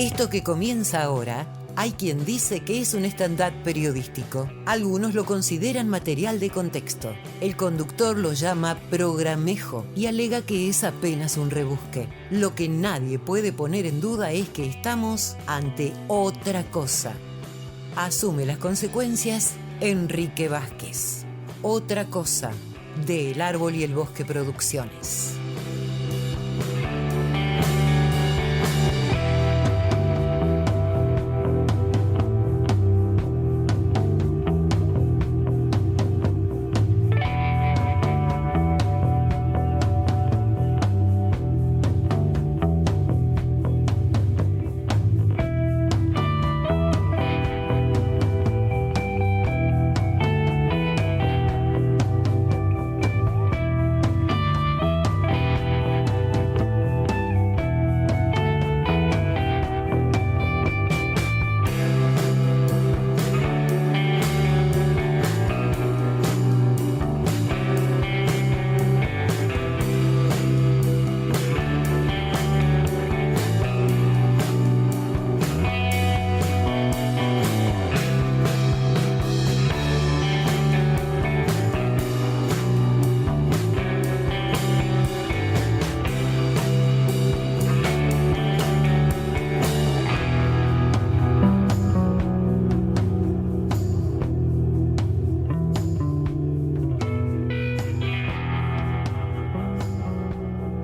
Esto que comienza ahora, hay quien dice que es un stand-up periodístico. Algunos lo consideran material de contexto. El conductor lo llama programejo y alega que es apenas un rebusque. Lo que nadie puede poner en duda es que estamos ante otra cosa. Asume las consecuencias Enrique Vázquez. Otra cosa, de El Árbol y el Bosque Producciones.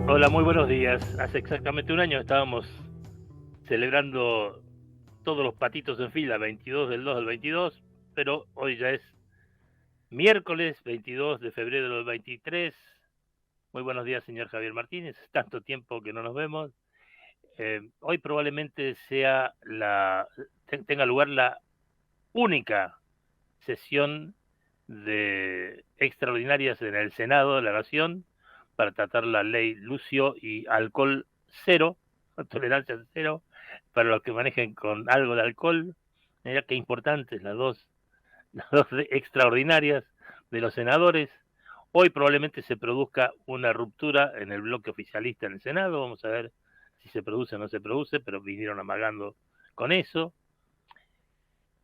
Hola, muy buenos días. Hace exactamente un año estábamos celebrando todos los patitos en fila, 22 del 2 del 22, pero hoy ya es miércoles 22 de febrero del 23. Muy buenos días, señor Javier Martínez. Tanto tiempo que no nos vemos. Hoy probablemente tenga lugar la única sesión de extraordinarias en el Senado de la Nación para tratar la ley Lucio y alcohol cero, tolerancia cero, para los que manejen con algo de alcohol. Mira qué importantes las dos extraordinarias de los senadores. Hoy probablemente se produzca una ruptura en el bloque oficialista en el Senado. Vamos a ver si se produce o no se produce, pero vinieron amagando con eso.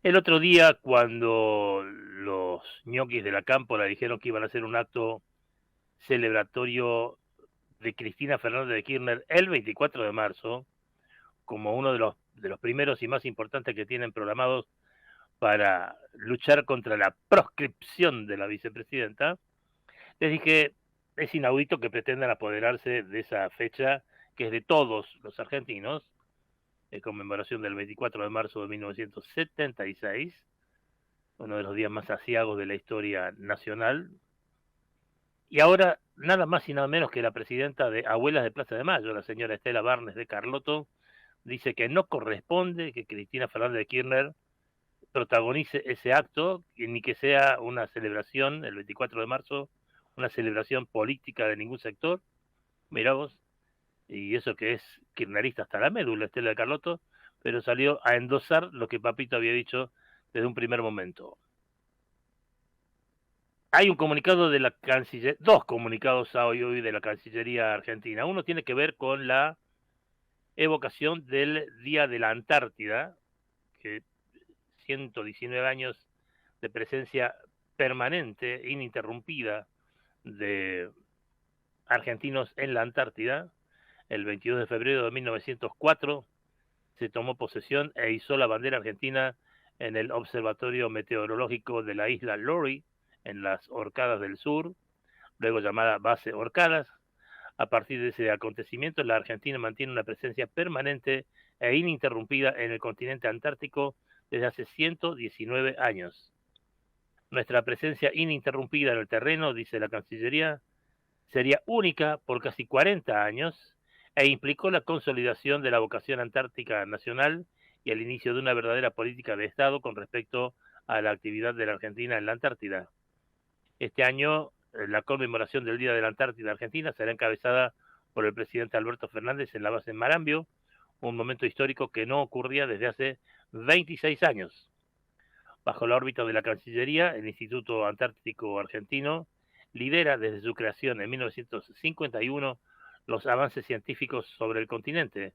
El otro día, cuando los ñoquis de la Cámpora dijeron que iban a hacer un acto celebratorio de Cristina Fernández de Kirchner el 24 de marzo, como uno de los primeros y más importantes que tienen programados para luchar contra la proscripción de la vicepresidenta, les dije, es inaudito que pretendan apoderarse de esa fecha que es de todos los argentinos, en conmemoración del 24 de marzo de 1976, uno de los días más aciagos de la historia nacional. Y ahora, nada más y nada menos que la presidenta de Abuelas de Plaza de Mayo, la señora Estela Barnes de Carlotto, dice que no corresponde que Cristina Fernández de Kirchner protagonice ese acto, ni que sea una celebración, el 24 de marzo, una celebración política de ningún sector. Mirá vos, y eso que es kirchnerista hasta la médula, Estela de Carlotto, pero salió a endosar lo que Papito había dicho desde un primer momento. Hay un comunicado de la Cancillería, dos comunicados hoy de la Cancillería Argentina. Uno tiene que ver con la evocación del Día de la Antártida, que 119 años de presencia permanente, ininterrumpida, de argentinos en la Antártida. El 22 de febrero de 1904 se tomó posesión e izó la bandera argentina en el Observatorio Meteorológico de la isla Lori, en las Orcadas del Sur, luego llamada Base Orcadas. A partir de ese acontecimiento, la Argentina mantiene una presencia permanente e ininterrumpida en el continente antártico desde hace 119 años. Nuestra presencia ininterrumpida en el terreno, dice la Cancillería, sería única por casi 40 años e implicó la consolidación de la vocación antártica nacional y el inicio de una verdadera política de Estado con respecto a la actividad de la Argentina en la Antártida. Este año, la conmemoración del Día de la Antártida Argentina será encabezada por el presidente Alberto Fernández en la base en Marambio, un momento histórico que no ocurría desde hace 26 años. Bajo la órbita de la Cancillería, el Instituto Antártico Argentino lidera desde su creación en 1951 los avances científicos sobre el continente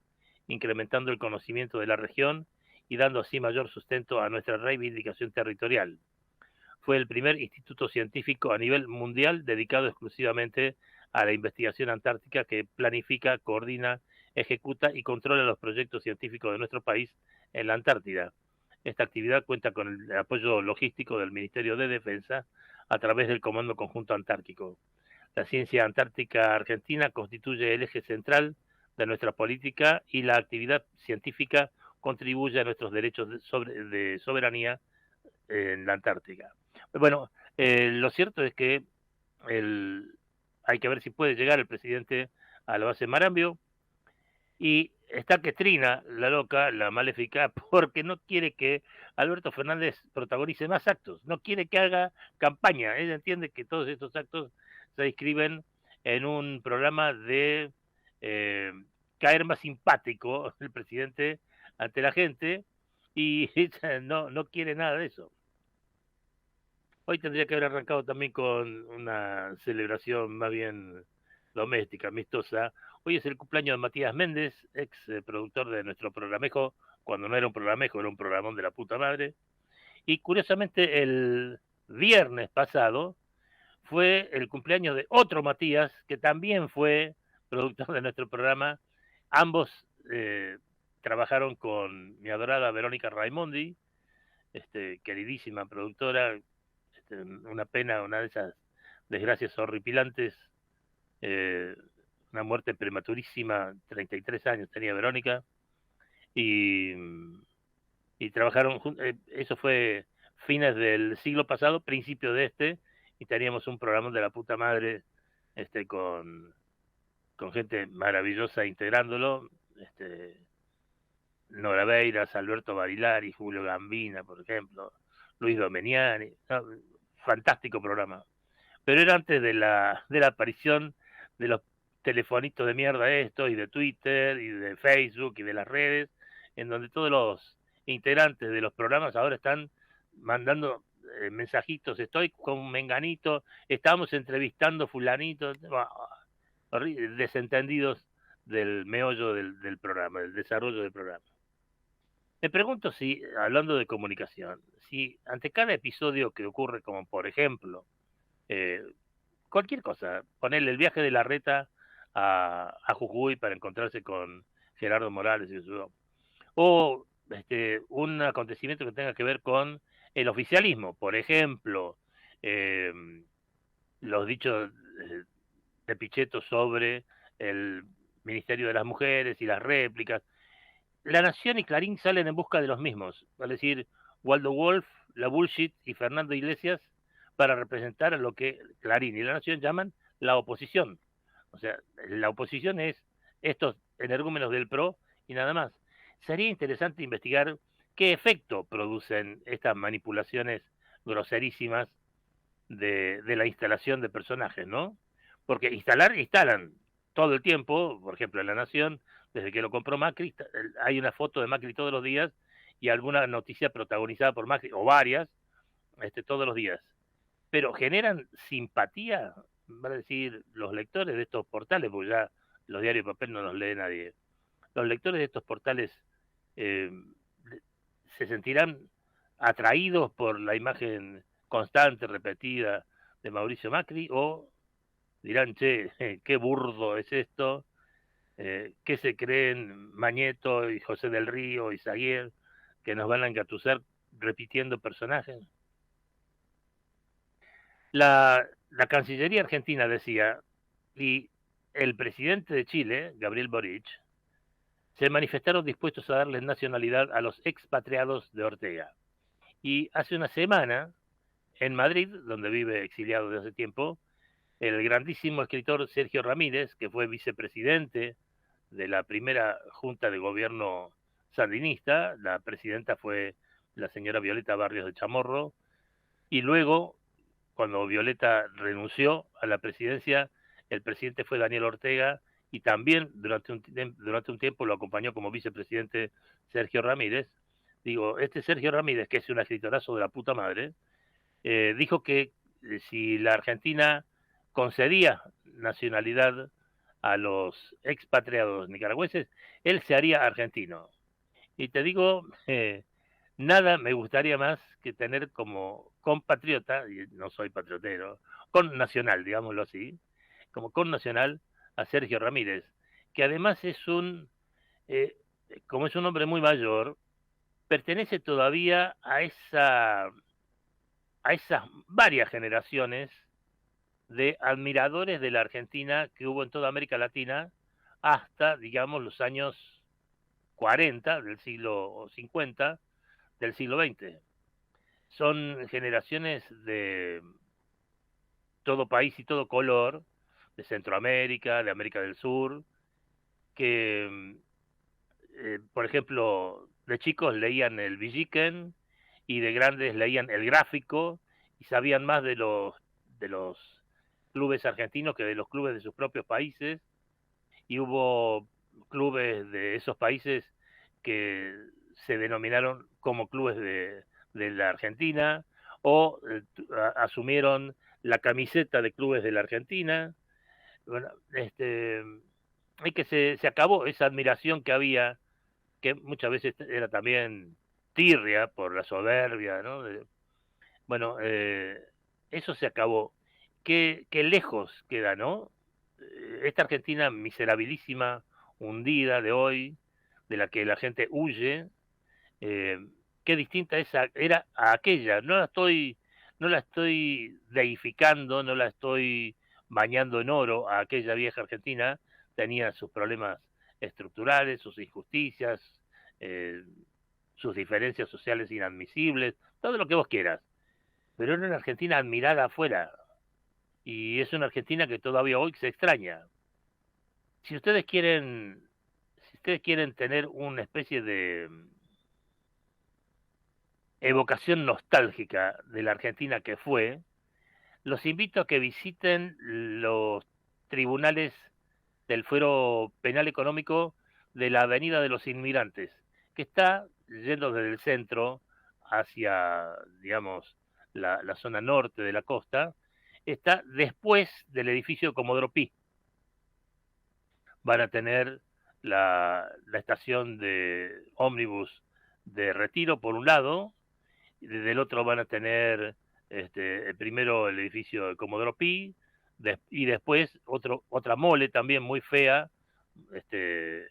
incrementando el conocimiento de la región y dando así mayor sustento a nuestra reivindicación territorial. Fue el primer instituto científico a nivel mundial dedicado exclusivamente a la investigación antártica que planifica, coordina, ejecuta y controla los proyectos científicos de nuestro país en la Antártida. Esta actividad cuenta con el apoyo logístico del Ministerio de Defensa a través del Comando Conjunto Antártico. La ciencia antártica argentina constituye el eje central de nuestra política y la actividad científica contribuye a nuestros derechos de soberanía en la Antártica. Bueno, lo cierto es que hay que ver si puede llegar el presidente a la base Marambio, y está que trina la loca, la maléfica, porque no quiere que Alberto Fernández protagonice más actos, no quiere que haga campaña. Ella entiende que todos estos actos se inscriben en un programa de eh, caer más simpático el presidente ante la gente, y ella no quiere nada de eso. Hoy tendría que haber arrancado también con una celebración más bien doméstica, amistosa. Hoy es el cumpleaños de Matías Méndez, ex productor de nuestro Programejo, cuando no era un Programejo, era un programón de la puta madre. Y curiosamente el viernes pasado fue el cumpleaños de otro Matías, que también fue productor de nuestro programa. Ambos trabajaron con mi adorada Verónica Raimondi, queridísima productora. Una pena, una de esas desgracias horripilantes, una muerte prematurísima, 33 años tenía Verónica, y, y trabajaron, eso fue fines del siglo pasado, principio de y teníamos un programa de la puta madre, con gente maravillosa integrándolo, Nora Beiras, Alberto Barilari, Julio Gambina, por ejemplo, Luis Domeniani, ¿no? Fantástico programa. Pero era antes de la aparición de los telefonitos de mierda estos, y de Twitter, y de Facebook, y de las redes, en donde todos los integrantes de los programas ahora están mandando mensajitos: estoy con menganito, estamos entrevistando fulanito, desentendidos del meollo del programa, del desarrollo del programa. Me pregunto si, hablando de comunicación, si ante cada episodio que ocurre, como por ejemplo, cualquier cosa, ponerle el viaje de Larreta a Jujuy para encontrarse con Gerardo Morales y su, o un acontecimiento que tenga que ver con el oficialismo, por ejemplo, los dichos de Pichetto sobre el Ministerio de las Mujeres y las réplicas. La Nación y Clarín salen en busca de los mismos, es decir, Waldo Wolf, La Bullshit y Fernando Iglesias, para representar a lo que Clarín y La Nación llaman la oposición. O sea, la oposición es estos energúmenos del PRO y nada más. Sería interesante investigar qué efecto producen estas manipulaciones groserísimas de la instalación de personajes, ¿no? Porque instalan todo el tiempo. Por ejemplo, en La Nación, desde que lo compró Macri, hay una foto de Macri todos los días y alguna noticia protagonizada por Macri, o varias, todos los días. Pero generan simpatía, van a decir, los lectores de estos portales, porque ya los diarios de papel no los lee nadie. Los lectores de estos portales se sentirán atraídos por la imagen constante, repetida de Mauricio Macri, o dirán: che, qué burdo es esto, qué se creen Mañeto y José del Río y Zaguier, que nos van a engatusar repitiendo personajes. La Cancillería Argentina decía, y el presidente de Chile, Gabriel Boric, se manifestaron dispuestos a darles nacionalidad a los expatriados de Ortega. Y hace una semana, en Madrid, donde vive exiliado desde hace tiempo, el grandísimo escritor Sergio Ramírez, que fue vicepresidente de la primera junta de gobierno sandinista, la presidenta fue la señora Violeta Barrios de Chamorro, y luego, cuando Violeta renunció a la presidencia, el presidente fue Daniel Ortega, y también durante un tiempo lo acompañó como vicepresidente Sergio Ramírez. Digo, Sergio Ramírez, que es un escritorazo de la puta madre, dijo que si la Argentina concedía nacionalidad a los expatriados nicaragüenses, él se haría argentino. Y te digo, nada me gustaría más que tener como compatriota, y no soy patriotero, con nacional, digámoslo así, como con nacional a Sergio Ramírez, que además es eh, como es un hombre muy mayor, pertenece todavía a esas varias generaciones de admiradores de la Argentina que hubo en toda América Latina hasta, digamos, los años 40 del siglo o 50 del siglo XX. Son generaciones de todo país y todo color, de Centroamérica, de América del Sur, que, por ejemplo, de chicos leían el Villiquen y de grandes leían el Gráfico y sabían más de los clubes argentinos que de los clubes de sus propios países, y hubo clubes de esos países que se denominaron como clubes de la Argentina o asumieron la camiseta de clubes de la Argentina. Bueno, y que se acabó esa admiración que había, que muchas veces era también tirria por la soberbia, ¿no? Bueno, eso se acabó. Qué lejos queda, ¿no? Esta Argentina miserabilísima, hundida de hoy, de la que la gente huye, eh, qué distinta era a aquella. No la estoy deificando, no la estoy bañando en oro a aquella vieja Argentina. Tenía sus problemas estructurales, sus injusticias, eh, sus diferencias sociales inadmisibles, todo lo que vos quieras. Pero era una Argentina admirada afuera, y es una Argentina que todavía hoy se extraña. Si ustedes quieren, si ustedes quieren tener una especie de evocación nostálgica de la Argentina que fue, los invito a que visiten los tribunales del Fuero Penal Económico de la Avenida de los Inmigrantes, que está yendo desde el centro hacia, digamos, la zona norte de la costa, está después del edificio Comodoro Pi. Van a tener la estación de ómnibus de Retiro por un lado, y desde el otro van a tener primero el edificio de Comodoro Pi, y después otra mole también muy fea,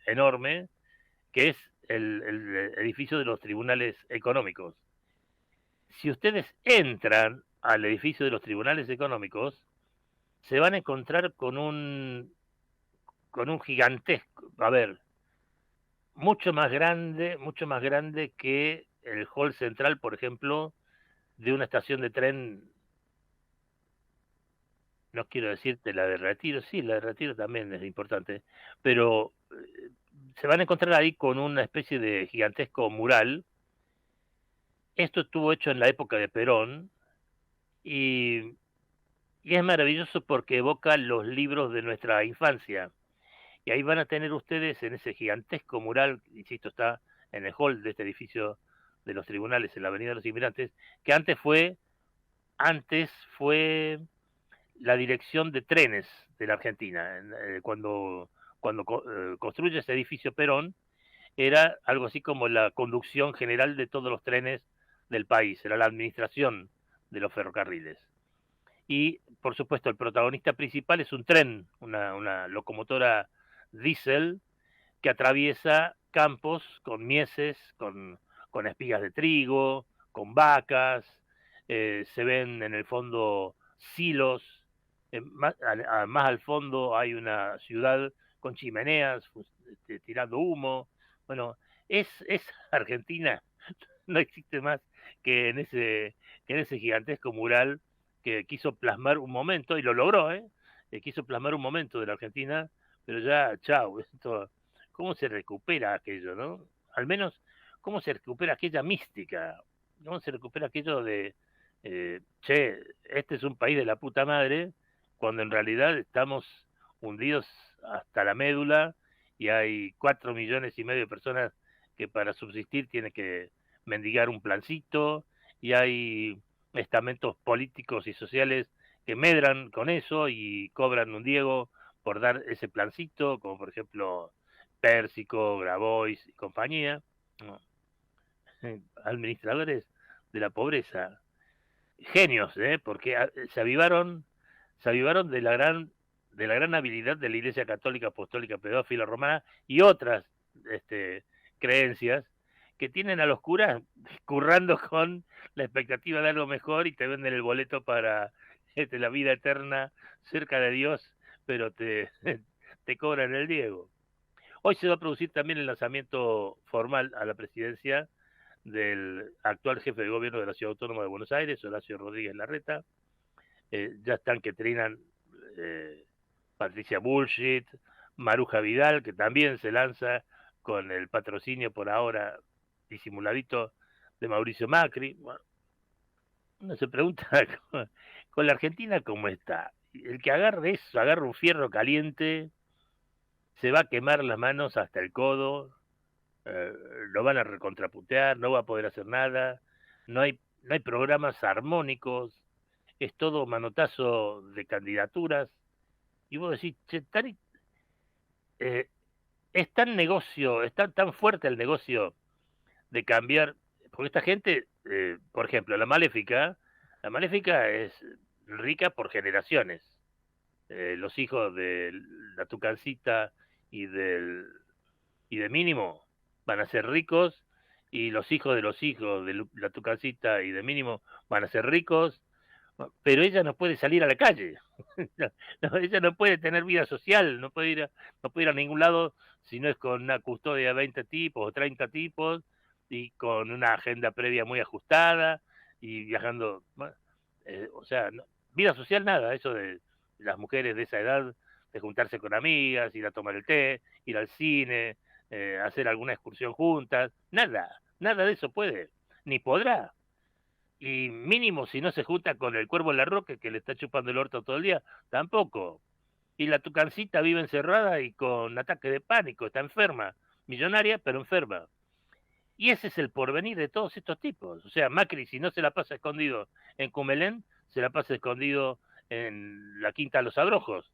enorme, que es el edificio de los tribunales económicos. Si ustedes entran al edificio de los tribunales económicos, se van a encontrar con un gigantesco, a ver, mucho más grande que el hall central, por ejemplo, de una estación de tren. No quiero decirte la de Retiro, sí, la de Retiro también es importante, pero se van a encontrar ahí con una especie de gigantesco mural. Esto estuvo hecho en la época de Perón, y, y es maravilloso porque evoca los libros de nuestra infancia. Y ahí van a tener ustedes en ese gigantesco mural, insisto, está en el hall de este edificio de los tribunales en la Avenida de los Inmigrantes, que antes fue la dirección de trenes de la Argentina. Cuando construye ese edificio Perón, era algo así como la conducción general de todos los trenes del país, era la administración de los ferrocarriles. Y, por supuesto, el protagonista principal es un tren, una locomotora diésel que atraviesa campos con mieses, con espigas de trigo, con vacas, se ven en el fondo silos, más al fondo hay una ciudad con chimeneas tirando humo. Bueno, es Argentina, no existe más que en ese gigantesco mural que quiso plasmar un momento, y lo logró, ¿eh? Quiso plasmar un momento de la Argentina, pero ya, chau, esto, ¿cómo se recupera aquello, no? Al menos, ¿cómo se recupera aquella mística? ¿Cómo se recupera aquello de, che, este es un país de la puta madre, cuando en realidad estamos hundidos hasta la médula y hay 4,5 millones de personas que para subsistir tienen que mendigar un plancito, y hay estamentos políticos y sociales que medran con eso y cobran un Diego por dar ese plancito, como por ejemplo Pérsico, Grabois y compañía, ¿no? Administradores de la pobreza, genios, porque se avivaron de la gran habilidad de la Iglesia Católica Apostólica Pedófila Romana y otras este, creencias que tienen a los curas currando con la expectativa de algo mejor y te venden el boleto para la vida eterna cerca de Dios, pero te cobran el Diego. Hoy se va a producir también el lanzamiento formal a la presidencia del actual jefe de gobierno de la Ciudad Autónoma de Buenos Aires, Horacio Rodríguez Larreta. Ya están que trinan Patricia Bullshit, Maruja Vidal, que también se lanza con el patrocinio por ahora disimuladito de Mauricio Macri. Bueno, uno se pregunta con la Argentina cómo está. El que agarre eso, agarra un fierro caliente, se va a quemar las manos hasta el codo, lo van a recontraputear, no va a poder hacer nada, no hay programas armónicos, es todo manotazo de candidaturas, y vos decís, che, es tan negocio, es tan fuerte el negocio de cambiar, porque esta gente, por ejemplo, la Maléfica es rica por generaciones. Los hijos de la Tucancita y de Mínimo van a ser ricos, y los hijos de la Tucancita y de Mínimo van a ser ricos, pero ella no puede salir a la calle. No, ella no puede tener vida social, no puede ir a ningún lado si no es con una custodia de 20 tipos o 30 tipos y con una agenda previa muy ajustada y viajando. Bueno, o sea, vida social nada, eso de las mujeres de esa edad, de juntarse con amigas, ir a tomar el té, ir al cine, hacer alguna excursión juntas, nada de eso puede, ni podrá. Y mínimo si no se junta con el Cuervo Larroque que le está chupando el orto todo el día, tampoco. Y la Tucancita vive encerrada y con ataque de pánico, está enferma, millonaria pero enferma. Y ese es el porvenir de todos estos tipos. O sea, Macri, si no se la pasa escondido en Cumelén, se la pasa escondido en la Quinta de los Abrojos,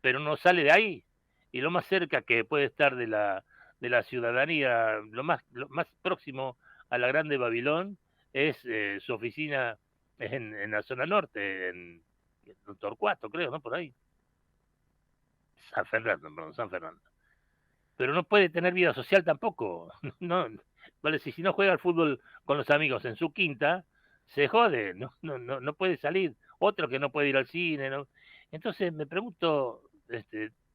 pero no sale de ahí. Y lo más cerca que puede estar de la ciudadanía, lo más próximo a la Grande Babilón, es su oficina en la zona norte, en Torcuato, creo, ¿no? Por ahí. San Fernando. Pero no puede tener vida social tampoco. No, vale, si no juega al fútbol con los amigos en su quinta, se jode, no puede salir. Otro que no puede ir al cine, ¿no? Entonces me pregunto,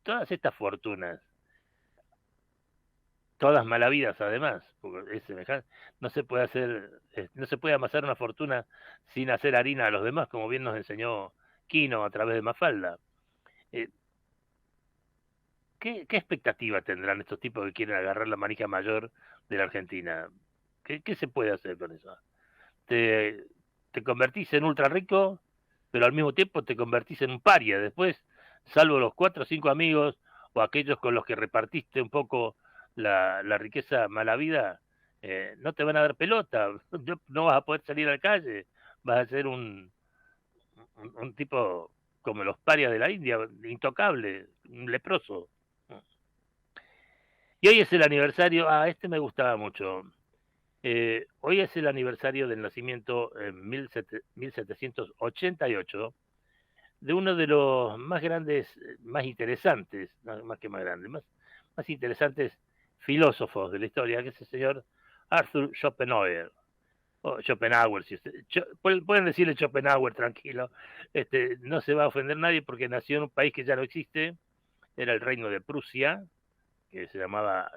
todas estas fortunas, todas malavidas además, porque es semejante, no se puede hacer, no se puede amasar una fortuna sin hacer harina a los demás, como bien nos enseñó Quino a través de Mafalda. Eh, ¿Qué expectativa tendrán estos tipos que quieren agarrar la manija mayor de la Argentina? ¿Qué se puede hacer con eso? Te, te convertís en ultra rico, pero al mismo tiempo te convertís en un paria. Después, salvo los 4 o 5 amigos o aquellos con los que repartiste un poco la riqueza mala vida, no te van a dar pelota, no vas a poder salir a la calle, vas a ser un tipo como los parias de la India, intocable, un leproso. Y hoy es el aniversario, este me gustaba mucho. Hoy es el aniversario del nacimiento en 1788 de uno de los más grandes, más interesantes, más que más grandes, más interesantes filósofos de la historia, que es el señor Arthur Schopenhauer. O Schopenhauer, pueden decirle Schopenhauer, tranquilo, no se va a ofender nadie porque nació en un país que ya no existe, era el reino de Prusia, que se llamaba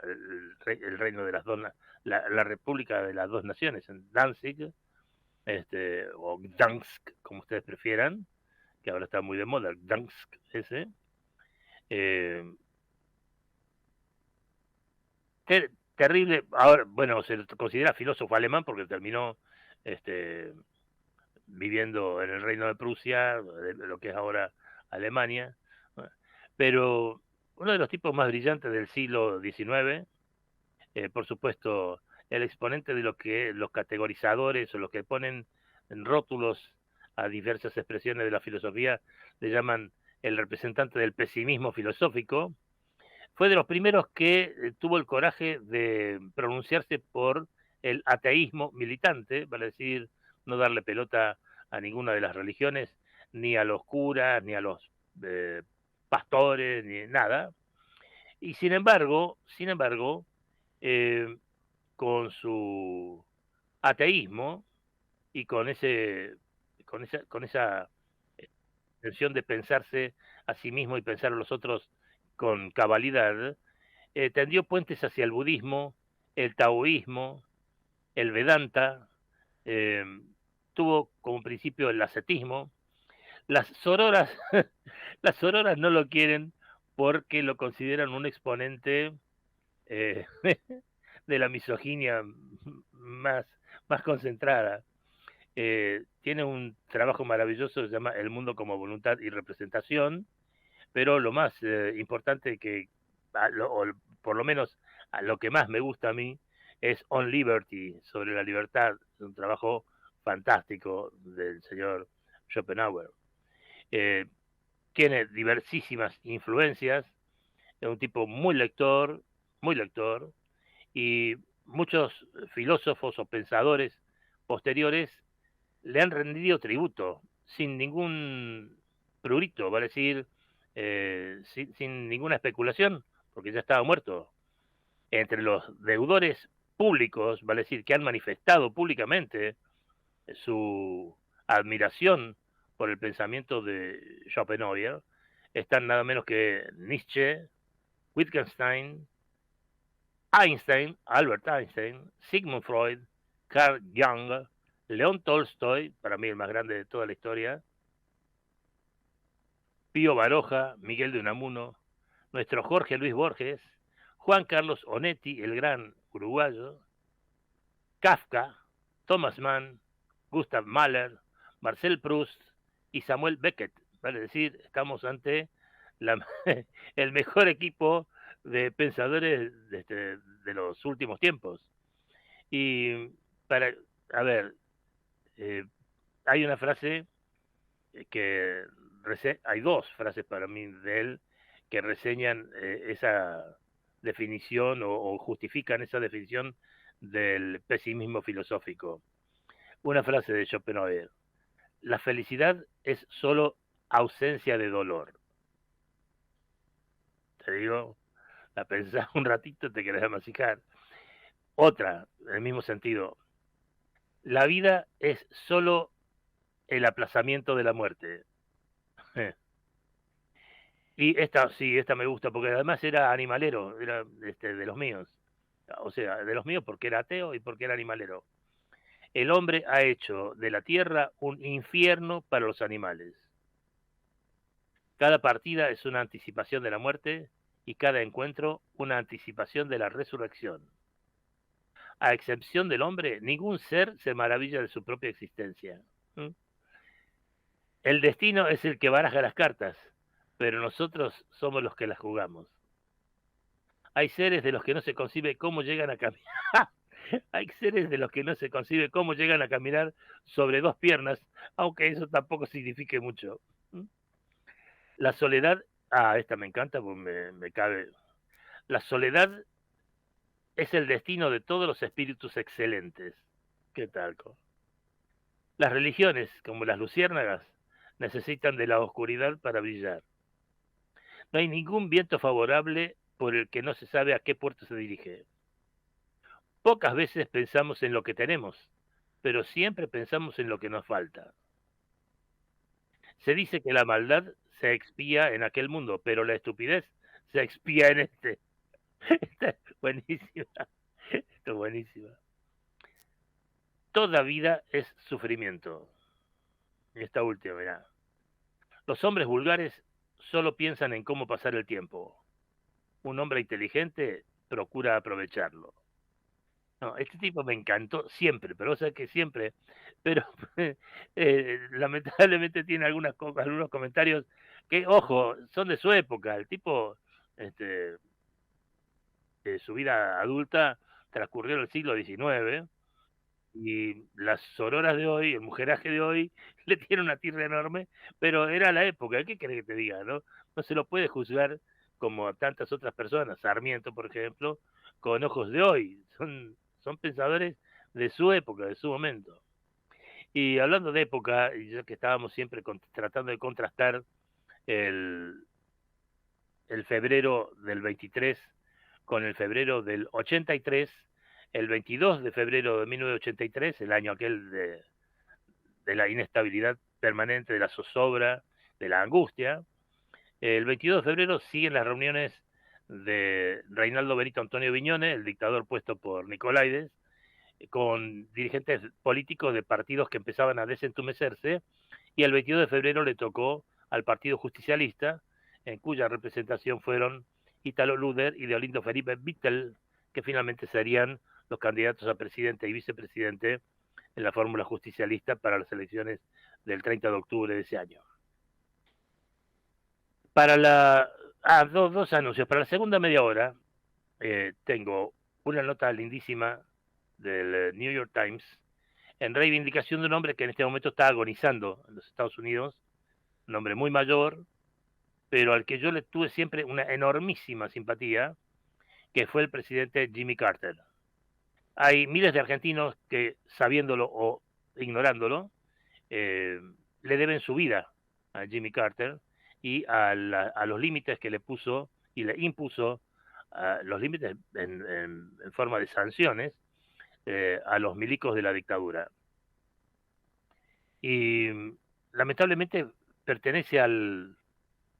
el reino de las dos, la República de las Dos Naciones, en Danzig, o Gdansk, como ustedes prefieran, que ahora está muy de moda, Gdansk ese. Terrible, ahora, bueno, se considera filósofo alemán porque terminó viviendo en el reino de Prusia, de lo que es ahora Alemania, pero uno de los tipos más brillantes del siglo XIX, por supuesto, el exponente de lo que los categorizadores o los que ponen en rótulos a diversas expresiones de la filosofía le llaman el representante del pesimismo filosófico, fue de los primeros que tuvo el coraje de pronunciarse por el ateísmo militante, vale decir, no darle pelota a ninguna de las religiones, ni a los curas, ni a los pastores, ni nada. Y sin embargo, eh, con su ateísmo y con esa intención de pensarse a sí mismo y pensar a los otros con cabalidad, tendió puentes hacia el budismo, el taoísmo, el Vedanta, eh, tuvo como principio el ascetismo. Las sororas, las sororas no lo quieren porque lo consideran un exponente eh, de la misoginia más, más concentrada. Tiene un trabajo maravilloso, se llama El mundo como voluntad y representación, pero lo más importante que, o por lo menos a lo que más me gusta a mí, es On Liberty, sobre la libertad, un trabajo fantástico del señor Schopenhauer. Eh, Tiene diversísimas influencias, es un tipo muy lector, y muchos filósofos o pensadores posteriores le han rendido tributo sin ningún prurito, vale decir, sin ninguna especulación, porque ya estaba muerto. Entre los deudores públicos, vale decir, que han manifestado públicamente su admiración por el pensamiento de Schopenhauer, están nada menos que Nietzsche, Wittgenstein, Einstein, Albert Einstein, Sigmund Freud, Carl Jung, León Tolstoy, para mí el más grande de toda la historia, Pío Baroja, Miguel de Unamuno, nuestro Jorge Luis Borges, Juan Carlos Onetti, el gran uruguayo, Kafka, Thomas Mann, Gustav Mahler, Marcel Proust y Samuel Beckett. Vale decir, estamos ante la, el mejor equipo de pensadores de los últimos tiempos. Y para, a ver, eh, hay una frase que hay dos frases para mí de él que reseñan esa definición o justifican esa definición del pesimismo filosófico. Una frase de Schopenhauer: la felicidad es solo ausencia de dolor. Te digo, la pensás un ratito, te querés masicar. Otra, en el mismo sentido: la vida es solo el aplazamiento de la muerte. Y esta, sí, esta me gusta, porque además era animalero, era de los míos. O sea, de los míos porque era ateo y porque era animalero. El hombre ha hecho de la tierra un infierno para los animales. Cada partida es una anticipación de la muerte y cada encuentro una anticipación de la resurrección. A excepción del hombre, ningún ser se maravilla de su propia existencia. ¿Mm? El destino es el que baraja las cartas, pero nosotros somos los que las jugamos. Hay seres de los que no se concibe cómo llegan a caminar. Hay seres de los que no se concibe cómo llegan a caminar sobre dos piernas, aunque eso tampoco signifique mucho. La soledad, esta me encanta porque me cabe. La soledad es el destino de todos los espíritus excelentes. ¿Qué tal? Las religiones, como las luciérnagas, necesitan de la oscuridad para brillar. No hay ningún viento favorable por el que no se sabe a qué puerto se dirige. Pocas veces pensamos en lo que tenemos, pero siempre pensamos en lo que nos falta. Se dice que la maldad se expía en aquel mundo, pero la estupidez se expía en este. Esta es buenísima. Esto es buenísima. Toda vida es sufrimiento. Y esta última, mirá. Los hombres vulgares solo piensan en cómo pasar el tiempo. Un hombre inteligente procura aprovecharlo. No, este tipo me encantó siempre, pero o sea que siempre, pero lamentablemente tiene algunos comentarios que, ojo, son de su época. El tipo, este, su vida adulta transcurrió en el siglo XIX y las sororas de hoy, el mujeraje de hoy, le tiene una tirria enorme, pero era la época, ¿qué querés que te diga, no? No se lo puede juzgar como a tantas otras personas, Sarmiento, por ejemplo, con ojos de hoy, son pensadores de su época, de su momento. Y hablando de época, y ya que estábamos siempre tratando de contrastar el, el febrero del 23 con el febrero del 83, el 22 de febrero de 1983, el año aquel de la inestabilidad permanente, de la zozobra, de la angustia, el 22 de febrero siguen las reuniones de Reinaldo Benito Antonio Viñone, el dictador puesto por Nicolaides, con dirigentes políticos de partidos que empezaban a desentumecerse, y el 22 de febrero le tocó al Partido Justicialista, en cuya representación fueron Italo Luder y Deolindo Felipe Vittel, que finalmente serían los candidatos a presidente y vicepresidente en la fórmula justicialista para las elecciones del 30 de octubre de ese año. Para la... dos anuncios. Para la segunda media hora tengo una nota lindísima del New York Times en reivindicación de un hombre que en este momento está agonizando en los Estados Unidos, un hombre muy mayor, pero al que yo le tuve siempre una enormísima simpatía, que fue el presidente Jimmy Carter. Hay miles de argentinos que, sabiéndolo o ignorándolo, le deben su vida a Jimmy Carter y a los límites que le puso y le impuso, los límites en forma de sanciones a los milicos de la dictadura. Y lamentablemente pertenece al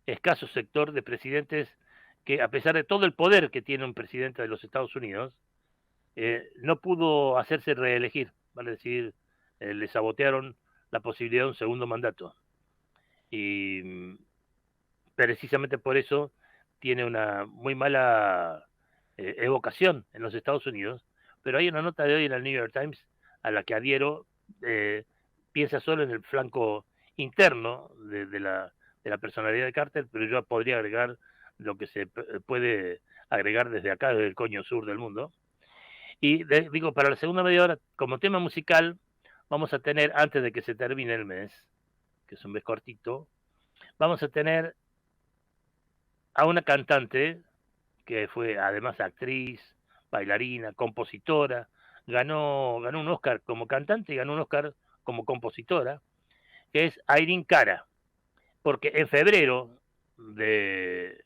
escaso sector de presidentes que, a pesar de todo el poder que tiene un presidente de los Estados Unidos, no pudo hacerse reelegir, vale decir, le sabotearon la posibilidad de un segundo mandato. Y precisamente por eso tiene una muy mala evocación en los Estados Unidos, pero hay una nota de hoy en el New York Times a la que adhiero, piensa solo en el flanco interno de la personalidad de Carter, pero yo podría agregar lo que se puede agregar desde acá, desde el coño sur del mundo. Y digo, para la segunda media hora, como tema musical, vamos a tener, antes de que se termine el mes, que es un mes cortito, vamos a tener a una cantante que fue además actriz, bailarina, compositora, ganó un Oscar como cantante y ganó un Oscar como compositora, que es Irene Cara, porque en febrero de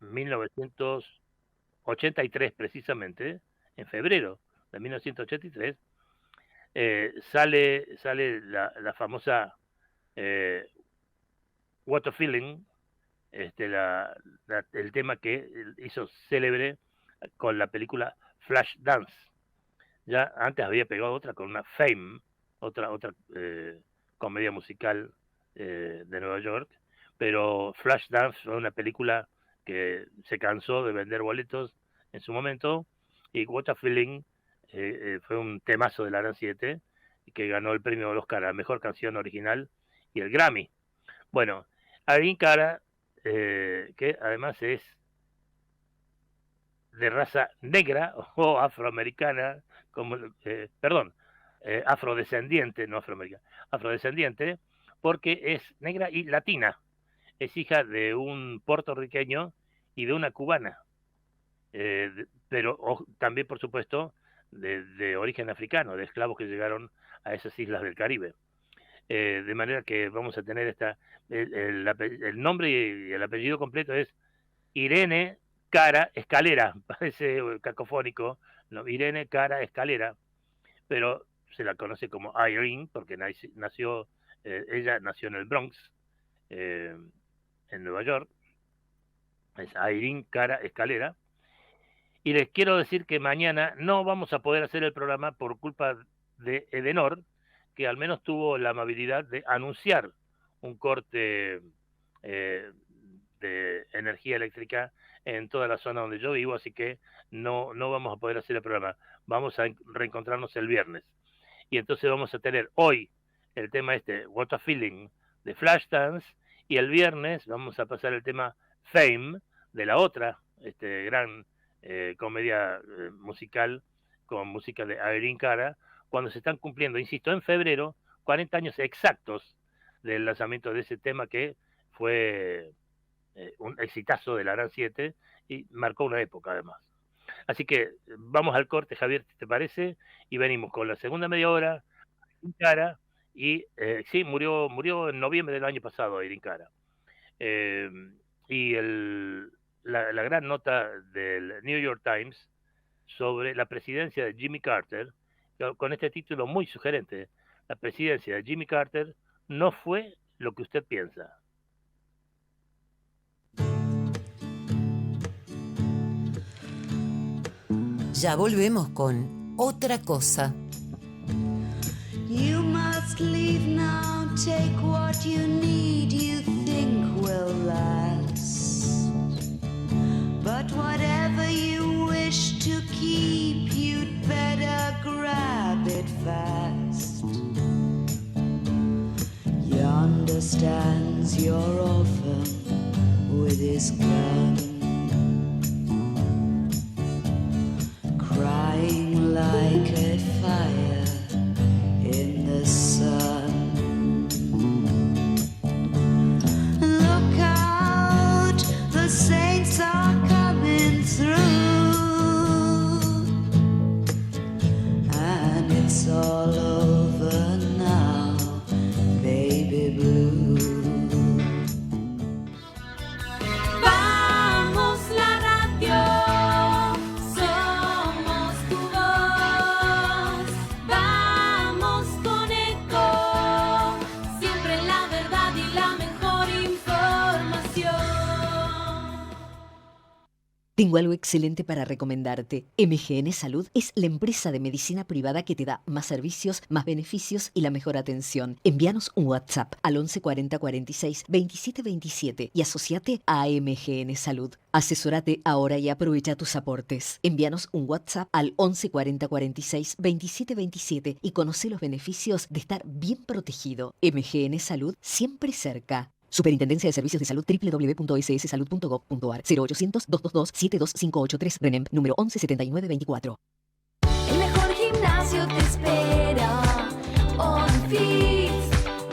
1983 precisamente, en febrero de 1983, sale la famosa What a Feeling, el tema que hizo célebre con la película Flashdance. Ya antes había pegado otra con una Fame, otra comedia musical de Nueva York, pero Flashdance fue una película que se cansó de vender boletos en su momento, y What a Feeling fue un temazo de la Gran 7 que ganó el premio del Oscar a Mejor Canción Original y el Grammy. Bueno, Irene Cara, que además es de raza negra o afroamericana, como, perdón, afrodescendiente, no afroamericana, afrodescendiente, porque es negra y latina. Es hija de un puertorriqueño y de una cubana, pero también, por supuesto, de origen africano, de esclavos que llegaron a esas islas del Caribe. De manera que vamos a tener el nombre y el apellido completo es Irene Cara Escalera, parece cacofónico, ¿no? Irene Cara Escalera, pero se la conoce como Irene porque ella nació en el Bronx, en Nueva York, es Irene Cara Escalera. Y les quiero decir que mañana no vamos a poder hacer el programa por culpa de Edenor, que al menos tuvo la amabilidad de anunciar un corte de energía eléctrica en toda la zona donde yo vivo, así que no vamos a poder hacer el programa. Vamos a reencontrarnos el viernes. Y entonces vamos a tener hoy el tema What a Feeling, de Flashdance, y el viernes vamos a pasar el tema Fame, de la otra gran comedia musical con música de Irene Cara, cuando se están cumpliendo, insisto, en febrero, 40 años exactos del lanzamiento de ese tema que fue un exitazo de la Gran 7 y marcó una época además. Así que vamos al corte, Javier, ¿te parece? Y venimos con la segunda media hora, Irene Cara, y sí, murió en noviembre del año pasado Irene Cara. Y la gran nota del New York Times sobre la presidencia de Jimmy Carter, con este título muy sugerente: la presidencia de Jimmy Carter no fue lo que usted piensa. Ya volvemos con Otra Cosa. You must leave now, take what you need, you think will last. But whatever you wish to keep, you'd better grab it fast. Yonder stands your orphan with his gun, crying like a fire in the sun. Look out, the saints are coming through, and it's all over now, baby blue. Vamos la radio, somos tu voz. Vamos con Eco, siempre la verdad y la mejor información. Tengo algo excelente para recomendarte. MGN Salud es la empresa de medicina privada que te da más servicios, más beneficios y la mejor atención. Envíanos un WhatsApp al 11 40 46 27 27 y asociate a MGN Salud. Asesórate ahora y aprovecha tus aportes. Envíanos un WhatsApp al 11 40 46 27 27 y conoce los beneficios de estar bien protegido. MGN Salud, siempre cerca. Superintendencia de Servicios de Salud, www.sssalud.gov.ar, 0800-222-72583, RENEM, número 117924. El mejor gimnasio te espera. OnFit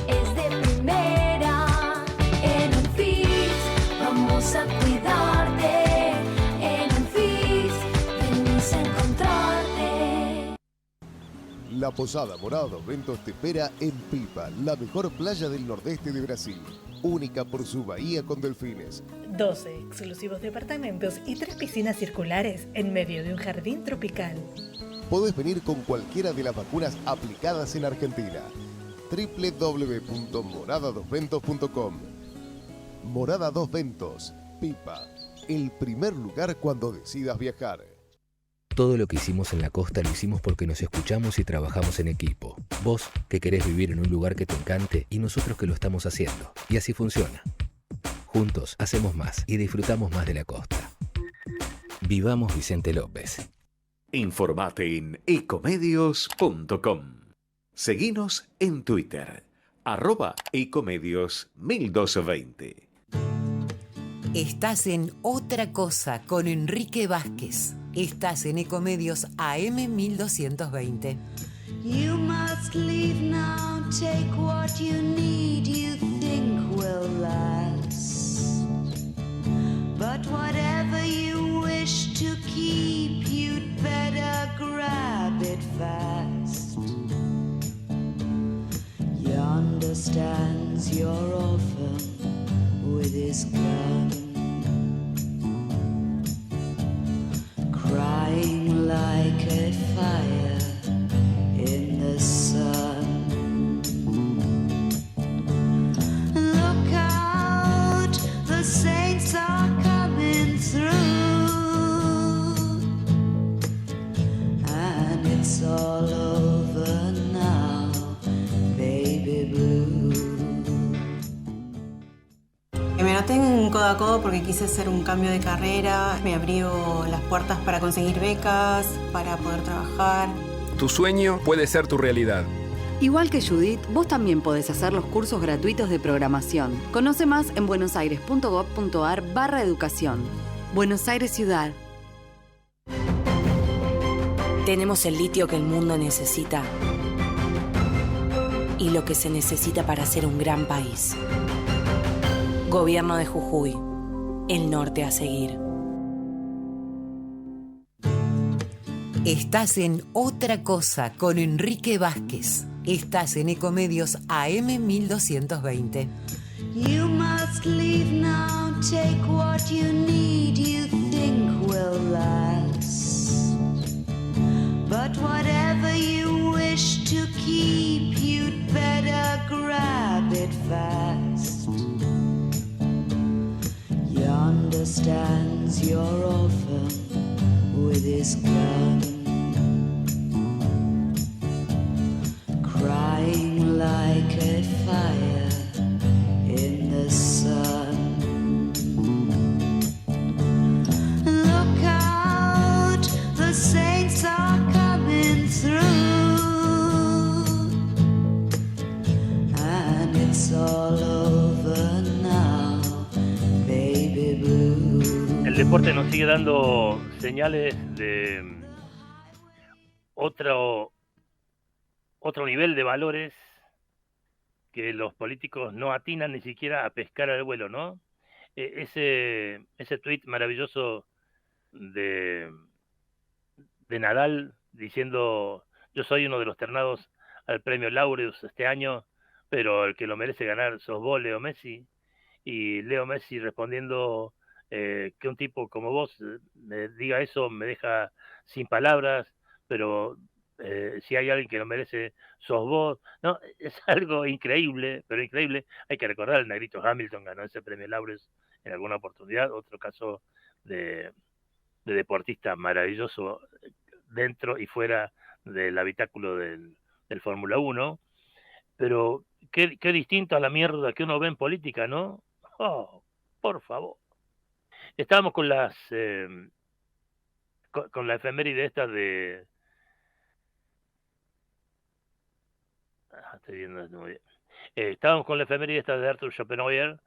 es de primera. En OnFit vamos a cuidarte. En OnFit venimos a encontrarte. La Posada Morada dos Ventos te espera en Pipa, la mejor playa del nordeste de Brasil. Única por su bahía con delfines. 12 exclusivos departamentos y 3 piscinas circulares en medio de un jardín tropical. Podés venir con cualquiera de las vacunas aplicadas en Argentina. www.moradadosventos.com. Morada Dos Ventos, Pipa, el primer lugar cuando decidas viajar. Todo lo que hicimos en la costa lo hicimos porque nos escuchamos y trabajamos en equipo. Vos, que querés vivir en un lugar que te encante, y nosotros que lo estamos haciendo. Y así funciona. Juntos hacemos más y disfrutamos más de la costa. Vivamos Vicente López. Informate en ecomedios.com. Seguinos en Twitter, @ecomedios1220. Estás en Otra Cosa con Enrique Vázquez. Estás en Ecomedios AM 1220. You must leave now, take what you need, you think will last. But whatever you wish to keep, you'd better grab it fast. Yonder stands your orphan with his gun, crying like a fire in the sun. Look out, the saints are coming through, and it's all over now, baby blue. Me anoté en Codo a Codo porque quise hacer un cambio de carrera. Me abrió las puertas para conseguir becas, para poder trabajar. Tu sueño puede ser tu realidad. Igual que Judith, vos también podés hacer los cursos gratuitos de programación. Conoce más en buenosaires.gov.ar/educación. Buenos Aires Ciudad. Tenemos el litio que el mundo necesita y lo que se necesita para ser un gran país. Gobierno de Jujuy, el norte a seguir. Estás en Otra Cosa con Enrique Vázquez. Estás en Ecomedios AM 1220. You must leave now, take what you need, you think will last. But whatever you wish to keep, you'd better grab it fast. Yonder stands your orphan with his gun, crying like a fire in the sun. Look out, the saints are coming through, and it's all over now, baby blue. El deporte nos sigue dando señales de otro nivel de valores que los políticos no atinan ni siquiera a pescar al vuelo, ¿no? Ese tuit maravilloso de Nadal diciendo: yo soy uno de los ternados al premio Laureus este año, pero el que lo merece ganar sos vos, Leo Messi. Y Leo Messi respondiendo: que un tipo como vos me diga eso me deja sin palabras, pero si hay alguien que lo merece, sos vos. No, es algo increíble, pero increíble. Hay que recordar, el negrito Hamilton ganó ese premio Laureus en alguna oportunidad, otro caso de deportista maravilloso dentro y fuera del habitáculo del Fórmula 1, pero qué distinto a la mierda que uno ve en política, ¿no? Oh, por favor. Estábamos con las con la efeméride esta de... estoy viendo muy bien. Estábamos con la efeméride esta de Arthur Schopenhauer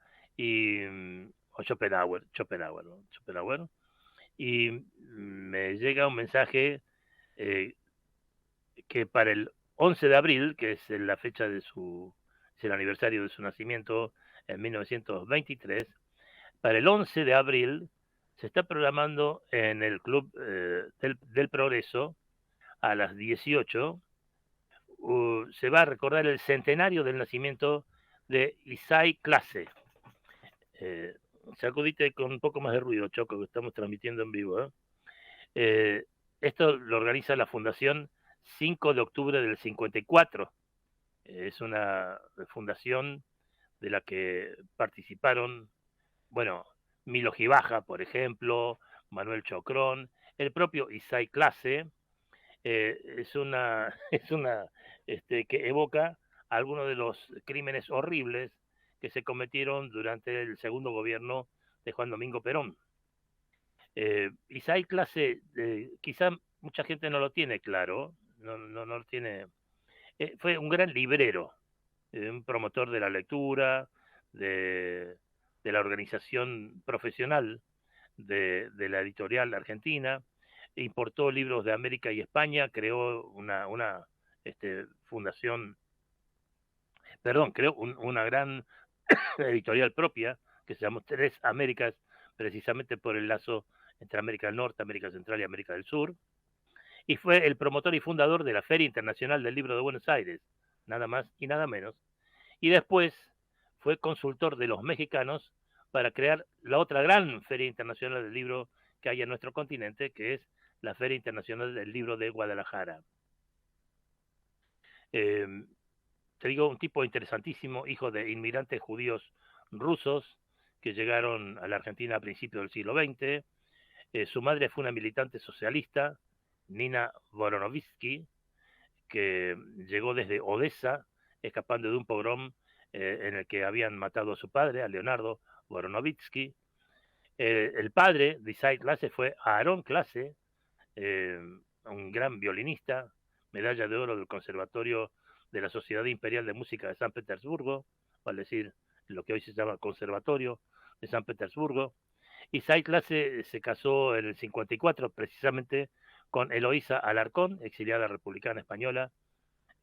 o Schopenhauer, y me llega un mensaje que para el 11 de abril, que es la fecha es el aniversario de su nacimiento en 1923, para el 11 de abril se está programando en el Club del Progreso a las 18. Se va a recordar el centenario del nacimiento de Isai Clase. Sacudite con un poco más de ruido, Choco, que estamos transmitiendo en vivo. Esto lo organiza la Fundación 5 de octubre del 54. Es una fundación de la que participaron, bueno, Milo Gibaja, por ejemplo, Manuel Chocrón, el propio Isai Clase. Es una que evoca algunos de los crímenes horribles que se cometieron durante el segundo gobierno de Juan Domingo Perón. Isai Clase, quizá mucha gente no lo tiene claro, no lo tiene. Fue un gran librero, un promotor de la lectura, de la organización profesional de la editorial argentina. Importó libros de América y España, creó una fundación, creó una gran editorial propia que se llamó Tres Américas, precisamente por el lazo entre América del Norte, América Central y América del Sur, y fue el promotor y fundador de la Feria Internacional del Libro de Buenos Aires, nada más y nada menos, y después fue consultor de los mexicanos para crear la otra gran Feria Internacional del Libro que hay en nuestro continente, que es la Feria Internacional del Libro de Guadalajara. Te digo, un tipo interesantísimo, hijo de inmigrantes judíos rusos que llegaron a la Argentina a principios del siglo XX. Su madre fue una militante socialista, Nina Voronovitsky, que llegó desde Odessa, escapando de un pogrom en el que habían matado a su padre, a Leonardo Voronovitsky. El padre de Isai Clase fue Aarón Clase, un gran violinista, medalla de oro del Conservatorio de la Sociedad Imperial de Música de San Petersburgo, vale decir, lo que hoy se llama Conservatorio de San Petersburgo. Isai Clase se casó en el 54 precisamente con Eloísa Alarcón, exiliada republicana española,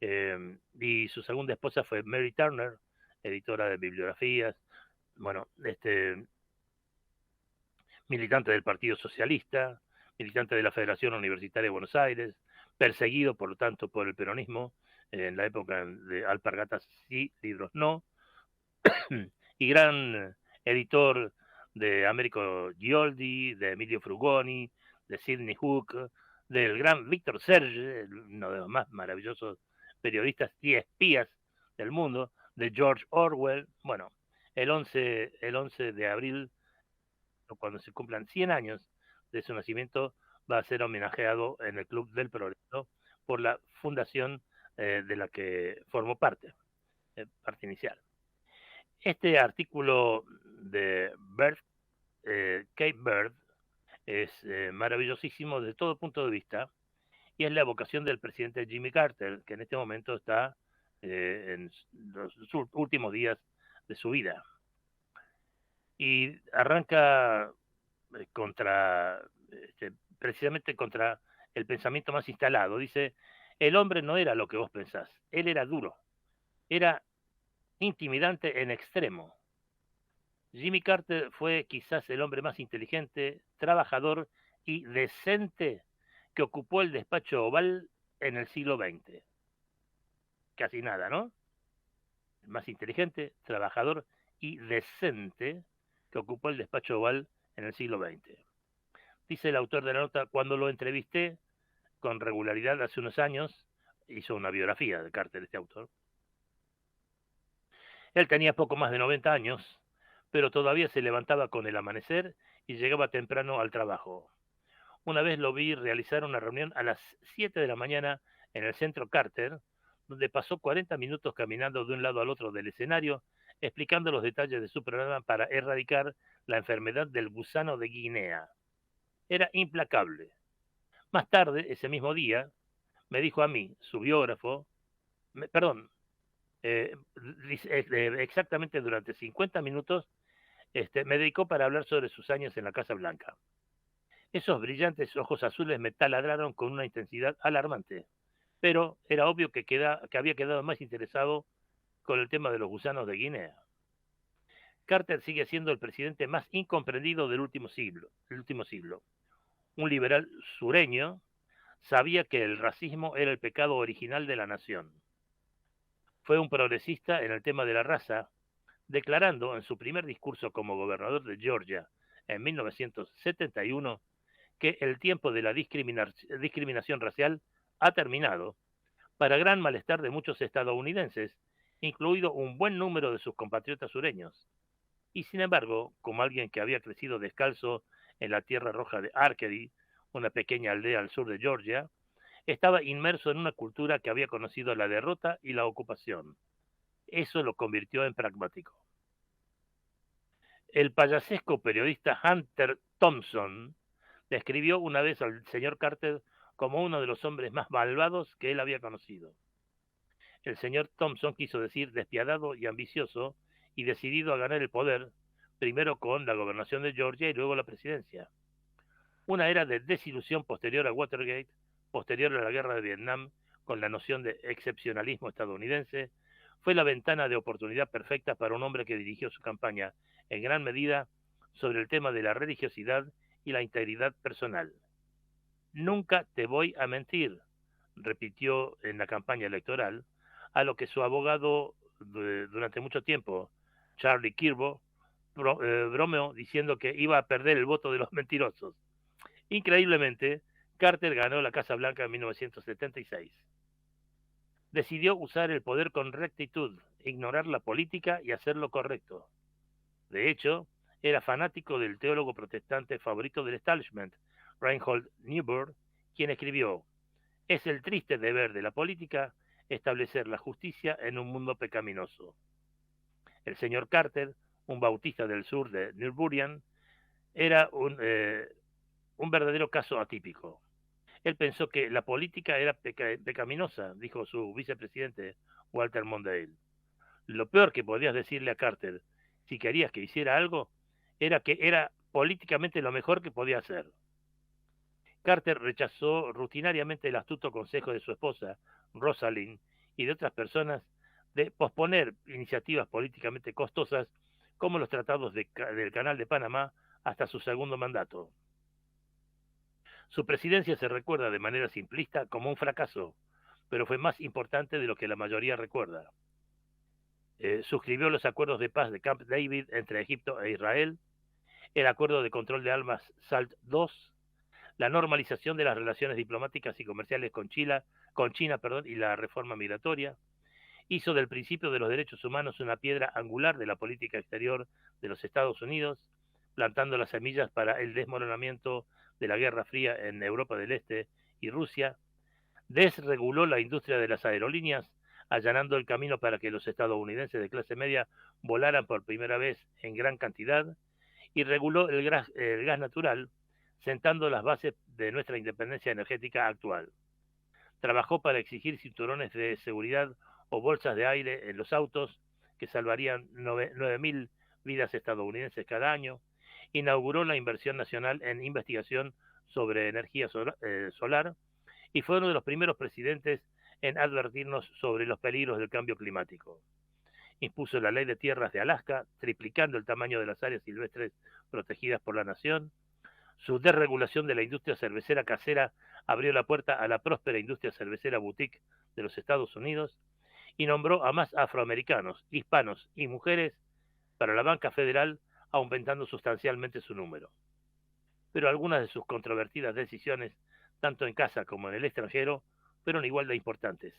y su segunda esposa fue Mary Turner, editora de bibliografías, bueno, militante del Partido Socialista, militante de la Federación Universitaria de Buenos Aires, perseguido, por lo tanto, por el peronismo en la época de Alpargatas sí, libros no, y gran editor de Américo Gioldi, de Emilio Frugoni, de Sidney Hook, del gran Víctor Serge, uno de los más maravillosos periodistas y espías del mundo, de George Orwell. Bueno, el 11 de abril, cuando se cumplan 100 años de su nacimiento, va a ser homenajeado en el Club del Progreso por la fundación de la que formó parte inicial. Este artículo de Kate Bird es maravillosísimo desde todo punto de vista, y es la vocación del presidente Jimmy Carter, que en este momento está en los últimos días de su vida. Y arranca precisamente contra el pensamiento más instalado. Dice, el hombre no era lo que vos pensás, él era duro, era intimidante en extremo. Jimmy Carter fue quizás el hombre más inteligente, trabajador y decente que ocupó el despacho oval en el siglo XX. Casi nada, ¿no? El más inteligente, trabajador y decente que ocupó el despacho oval en el siglo XX. Dice el autor de la nota, cuando lo entrevisté con regularidad hace unos años, hizo una biografía de Carter, este autor. Él tenía poco más de 90 años, pero todavía se levantaba con el amanecer y llegaba temprano al trabajo. Una vez lo vi realizar una reunión a las 7 de la mañana en el centro Carter, donde pasó 40 minutos caminando de un lado al otro del escenario, explicando los detalles de su programa para erradicar la enfermedad del gusano de Guinea. Era implacable. Más tarde, ese mismo día, me dijo a mí, su biógrafo, exactamente durante 50 minutos, me dedicó para hablar sobre sus años en la Casa Blanca. Esos brillantes ojos azules me taladraron con una intensidad alarmante, pero era obvio que había quedado más interesado con el tema de los gusanos de Guinea. Carter sigue siendo el presidente más incomprendido del último siglo. Un liberal sureño sabía que el racismo era el pecado original de la nación. Fue un progresista en el tema de la raza, declarando en su primer discurso como gobernador de Georgia en 1971 que el tiempo de la discriminación racial ha terminado, para gran malestar de muchos estadounidenses, incluido un buen número de sus compatriotas sureños. Y sin embargo, como alguien que había crecido descalzo en la tierra roja de Arcady, una pequeña aldea al sur de Georgia, estaba inmerso en una cultura que había conocido la derrota y la ocupación. Eso lo convirtió en pragmático. El payasesco periodista Hunter Thompson describió una vez al señor Carter como uno de los hombres más malvados que él había conocido. El señor Thompson quiso decir despiadado y ambicioso y decidido a ganar el poder, primero con la gobernación de Georgia y luego la presidencia. Una era de desilusión posterior a Watergate, posterior a la guerra de Vietnam, con la noción de excepcionalismo estadounidense, fue la ventana de oportunidad perfecta para un hombre que dirigió su campaña en gran medida sobre el tema de la religiosidad y la integridad personal. Nunca te voy a mentir, repitió en la campaña electoral, a lo que su abogado durante mucho tiempo, Charlie Kirby, bromeó diciendo que iba a perder el voto de los mentirosos. Increíblemente, Carter ganó la Casa Blanca en 1976. Decidió usar el poder con rectitud, ignorar la política y hacer lo correcto. De hecho, era fanático del teólogo protestante favorito del establishment, Reinhold Niebuhr, quien escribió: «Es el triste deber de la política establecer la justicia en un mundo pecaminoso». El señor Carter, un bautista del sur de Niebuhrian, era un verdadero caso atípico. Él pensó que la política era pecaminosa, dijo su vicepresidente Walter Mondale. Lo peor que podías decirle a Carter, si querías que hiciera algo, era que era políticamente lo mejor que podía hacer. Carter rechazó rutinariamente el astuto consejo de su esposa, Rosalind, y de otras personas de posponer iniciativas políticamente costosas como los tratados del Canal de Panamá hasta su segundo mandato. Su presidencia se recuerda de manera simplista como un fracaso, pero fue más importante de lo que la mayoría recuerda. Suscribió los acuerdos de paz de Camp David entre Egipto e Israel, el acuerdo de control de armas SALT II, la normalización de las relaciones diplomáticas y comerciales con China, y la reforma migratoria. Hizo del principio de los derechos humanos una piedra angular de la política exterior de los Estados Unidos, plantando las semillas para el desmoronamiento de la Guerra Fría en Europa del Este y Rusia. Desreguló la industria de las aerolíneas, allanando el camino para que los estadounidenses de clase media volaran por primera vez en gran cantidad, y reguló el gas natural, sentando las bases de nuestra independencia energética actual. Trabajó para exigir cinturones de seguridad o bolsas de aire en los autos que salvarían 9.000 vidas estadounidenses cada año. Inauguró la inversión nacional en investigación sobre energía solar y fue uno de los primeros presidentes en advertirnos sobre los peligros del cambio climático. Impuso la ley de tierras de Alaska, triplicando el tamaño de las áreas silvestres protegidas por la nación. Su desregulación de la industria cervecera casera abrió la puerta a la próspera industria cervecera boutique de los Estados Unidos y nombró a más afroamericanos, hispanos y mujeres para la banca federal, aumentando sustancialmente su número. Pero algunas de sus controvertidas decisiones, tanto en casa como en el extranjero, fueron igual de importantes.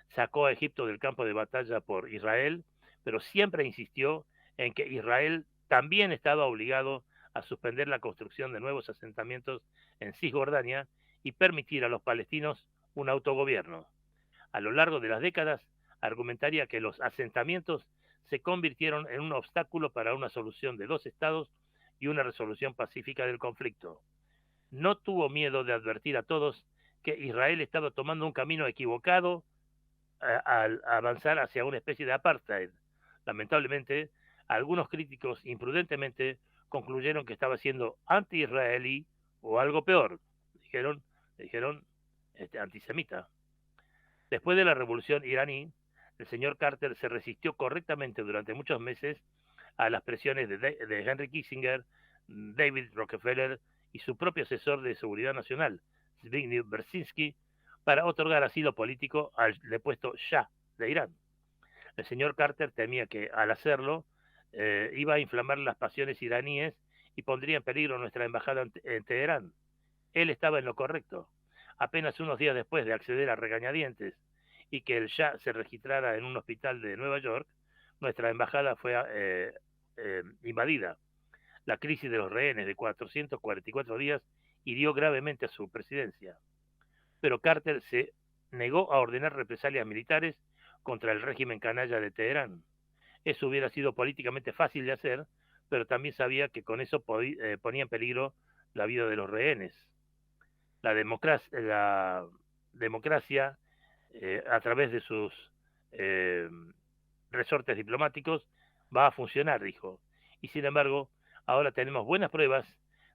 Sacó a Egipto del campo de batalla por Israel, pero siempre insistió en que Israel también estaba obligado a suspender la construcción de nuevos asentamientos en Cisjordania y permitir a los palestinos un autogobierno. A lo largo de las décadas, argumentaría que los asentamientos se convirtieron en un obstáculo para una solución de dos estados y una resolución pacífica del conflicto. No tuvo miedo de advertir a todos que Israel estaba tomando un camino equivocado al avanzar hacia una especie de apartheid. Lamentablemente, algunos críticos imprudentemente concluyeron que estaba siendo anti-israelí o algo peor. Dijeron antisemita. Después de la revolución iraní, el señor Carter se resistió correctamente durante muchos meses a las presiones de Henry Kissinger, David Rockefeller y su propio asesor de seguridad nacional, Zbigniew Brzezinski, para otorgar asilo político al depuesto Shah de Irán. El señor Carter temía que, al hacerlo, iba a inflamar las pasiones iraníes y pondría en peligro nuestra embajada en Teherán. Él estaba en lo correcto. Apenas unos días después de acceder a regañadientes y que el Shah se registrara en un hospital de Nueva York, nuestra embajada fue invadida. La crisis de los rehenes de 444 días hirió gravemente a su presidencia. Pero Carter se negó a ordenar represalias militares contra el régimen canalla de Teherán. Eso hubiera sido políticamente fácil de hacer, pero también sabía que con eso ponía en peligro la vida de los rehenes. La democracia a través de sus resortes diplomáticos va a funcionar, dijo. Y sin embargo, ahora tenemos buenas pruebas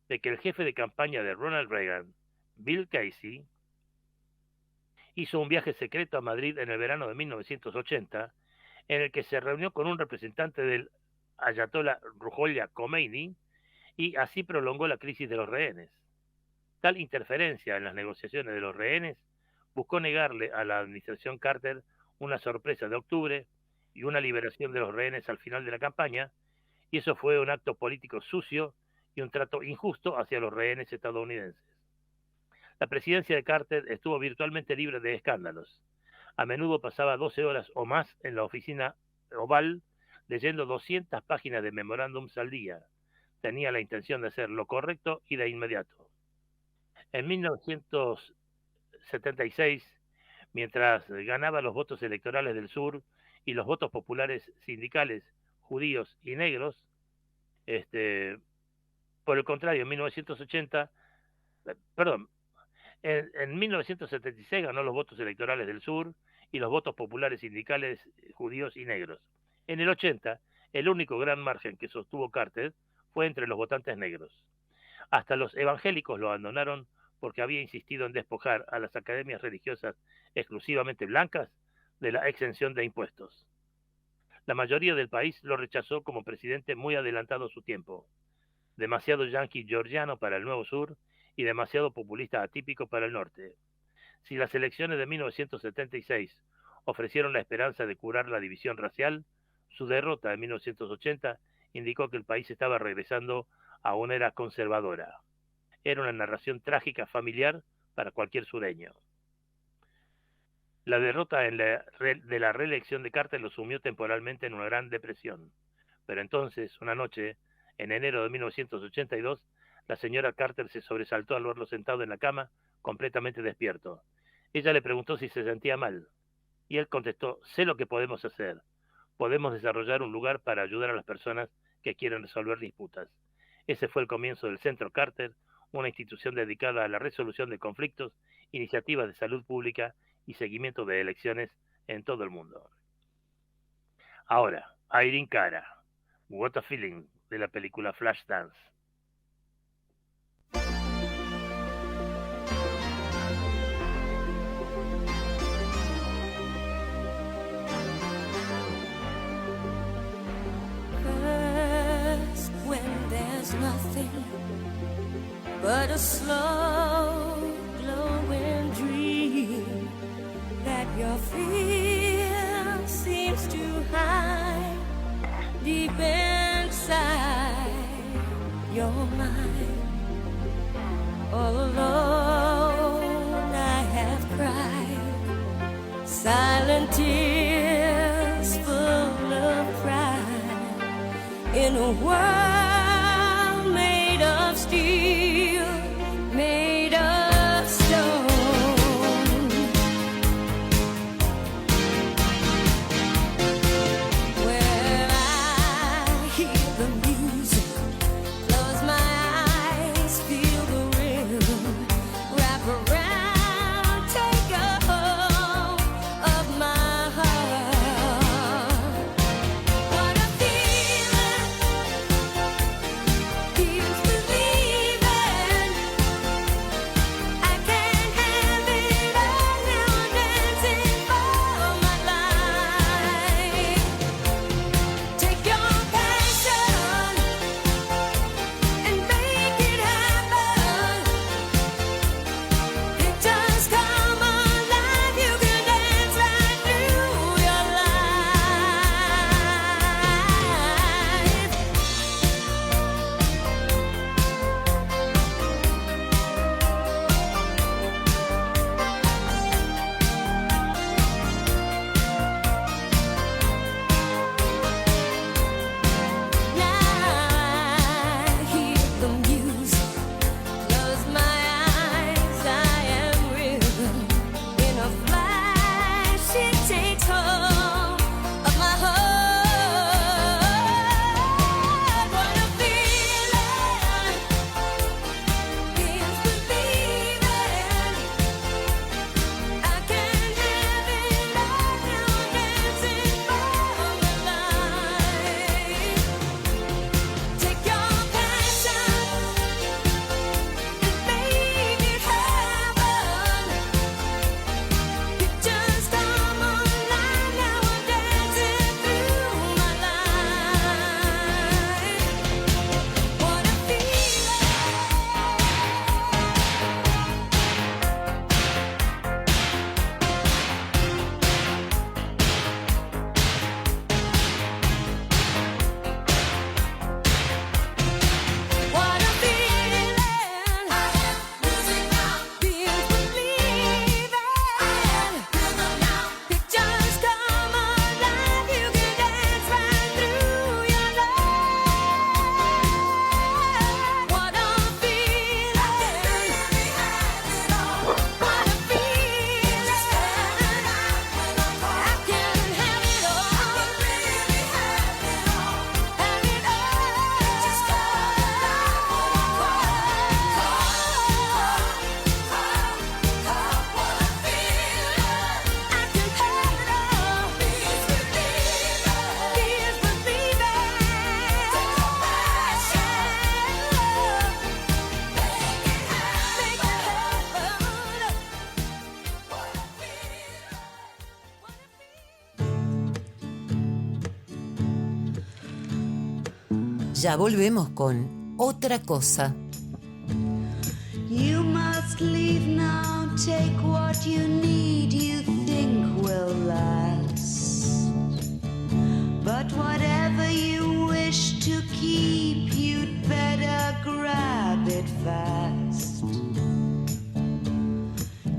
de que el jefe de campaña de Ronald Reagan, Bill Casey, hizo un viaje secreto a Madrid en el verano de 1980, en el que se reunió con un representante del Ayatollah Ruhollah Khomeini y así prolongó la crisis de los rehenes. Tal interferencia en las negociaciones de los rehenes buscó negarle a la administración Carter una sorpresa de octubre y una liberación de los rehenes al final de la campaña, y eso fue un acto político sucio y un trato injusto hacia los rehenes estadounidenses. La presidencia de Carter estuvo virtualmente libre de escándalos. A menudo pasaba 12 horas o más en la oficina Oval leyendo 200 páginas de memorándums al día. Tenía la intención de hacer lo correcto y de inmediato. En 1976, mientras ganaba los votos electorales del sur y los votos populares sindicales, judíos y negros, por el contrario, en 1976 ganó los votos electorales del sur y los votos populares sindicales, judíos y negros. En el 80, el único gran margen que sostuvo Carter fue entre los votantes negros. Hasta los evangélicos lo abandonaron porque había insistido en despojar a las academias religiosas exclusivamente blancas de la exención de impuestos. La mayoría del país lo rechazó como presidente muy adelantado a su tiempo, demasiado yanqui georgiano para el Nuevo Sur y demasiado populista atípico para el norte. Si las elecciones de 1976 ofrecieron la esperanza de curar la división racial, su derrota en 1980 indicó que el país estaba regresando a una era conservadora. Era una narración trágica familiar para cualquier sureño. La derrota de la reelección de Carter lo sumió temporalmente en una gran depresión. Pero entonces, una noche, en enero de 1982, la señora Carter se sobresaltó al verlo sentado en la cama, completamente despierto. Ella le preguntó si se sentía mal, y él contestó: sé lo que podemos hacer. Podemos desarrollar un lugar para ayudar a las personas que quieren resolver disputas. Ese fue el comienzo del Centro Carter, una institución dedicada a la resolución de conflictos, iniciativas de salud pública y seguimiento de elecciones en todo el mundo. Ahora, Irene Cara, What a Feeling, de la película Flashdance. First, when there's nothing but a slow glowing dream that your fear seems to hide deep inside your mind. All alone I have cried silent tears full of pride in a world made of steel, made of stone. Where I hear the music, close my eyes, feel the rhythm, wrap around, take a hold of my heart. What a feeling, Ya volvemos con Otra Cosa. You must leave now, take what you need, you think will last. But whatever you wish to keep, you'd better grab it fast.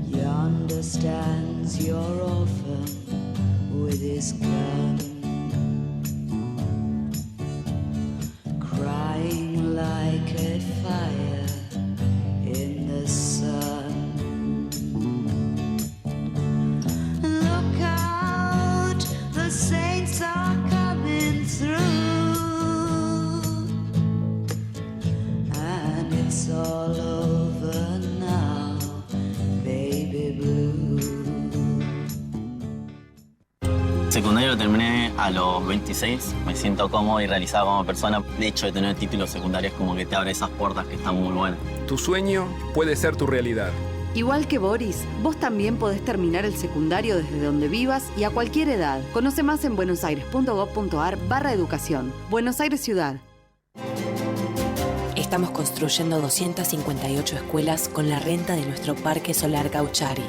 Yonder stands your orphan with his gun, crying like a fire in the sun. Look out, the saints are coming through, and it's all over now, baby blue. Secundario lo terminé a los 26, me siento cómodo y realizado como persona. De hecho, de tener títulos secundarios como que te abre esas puertas que están muy buenas. Tu sueño puede ser tu realidad. Igual que Boris, vos también podés terminar el secundario desde donde vivas y a cualquier edad. Conoce más en buenosaires.gov.ar/educación. Buenos Aires Ciudad. Estamos construyendo 258 escuelas con la renta de nuestro Parque Solar Gauchari.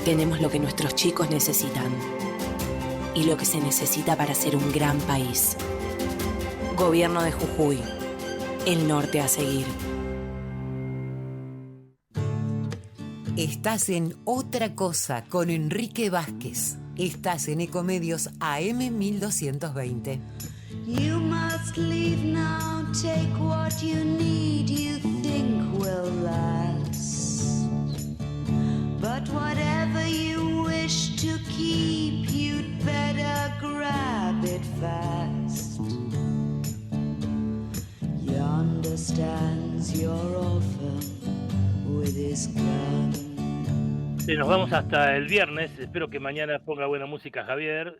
Tenemos lo que nuestros chicos necesitan y lo que se necesita para ser un gran país. Gobierno de Jujuy. El norte a seguir. Estás en Otra Cosa con Enrique Vázquez. Estás en Ecomedios AM 1220. You must leave now, take what you need, you think will last. But whatever you wish to keep, you'd better grab it fast. Yonder stands your orphan with his gun. Sí, nos vamos hasta el viernes. Espero que mañana ponga buena música Javier.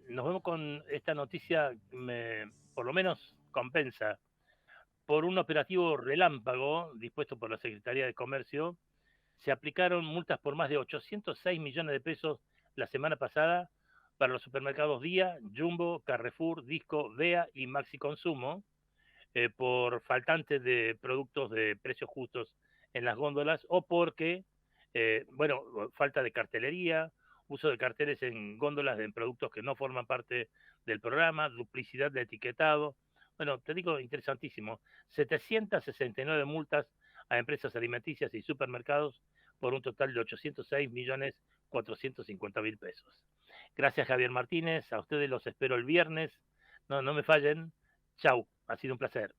Nos vemos con esta noticia, por lo menos compensa. Por un operativo relámpago dispuesto por la Secretaría de Comercio, se aplicaron multas por más de 806 millones de pesos la semana pasada para los supermercados Día, Jumbo, Carrefour, Disco, Vea y Maxi Consumo, por faltantes de productos de precios justos en las góndolas o porque, falta de cartelería, uso de carteles en góndolas de productos que no forman parte del programa, duplicidad de etiquetado. Bueno, te digo, interesantísimo. 769 multas a empresas alimenticias y supermercados por un total de 806.450.000 pesos. Gracias, Javier Martínez. A ustedes los espero el viernes. No me fallen. Chau. Ha sido un placer.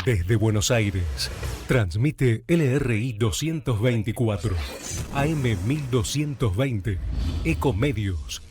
Desde Buenos Aires, transmite LRI 224, AM 1220, Ecomedios.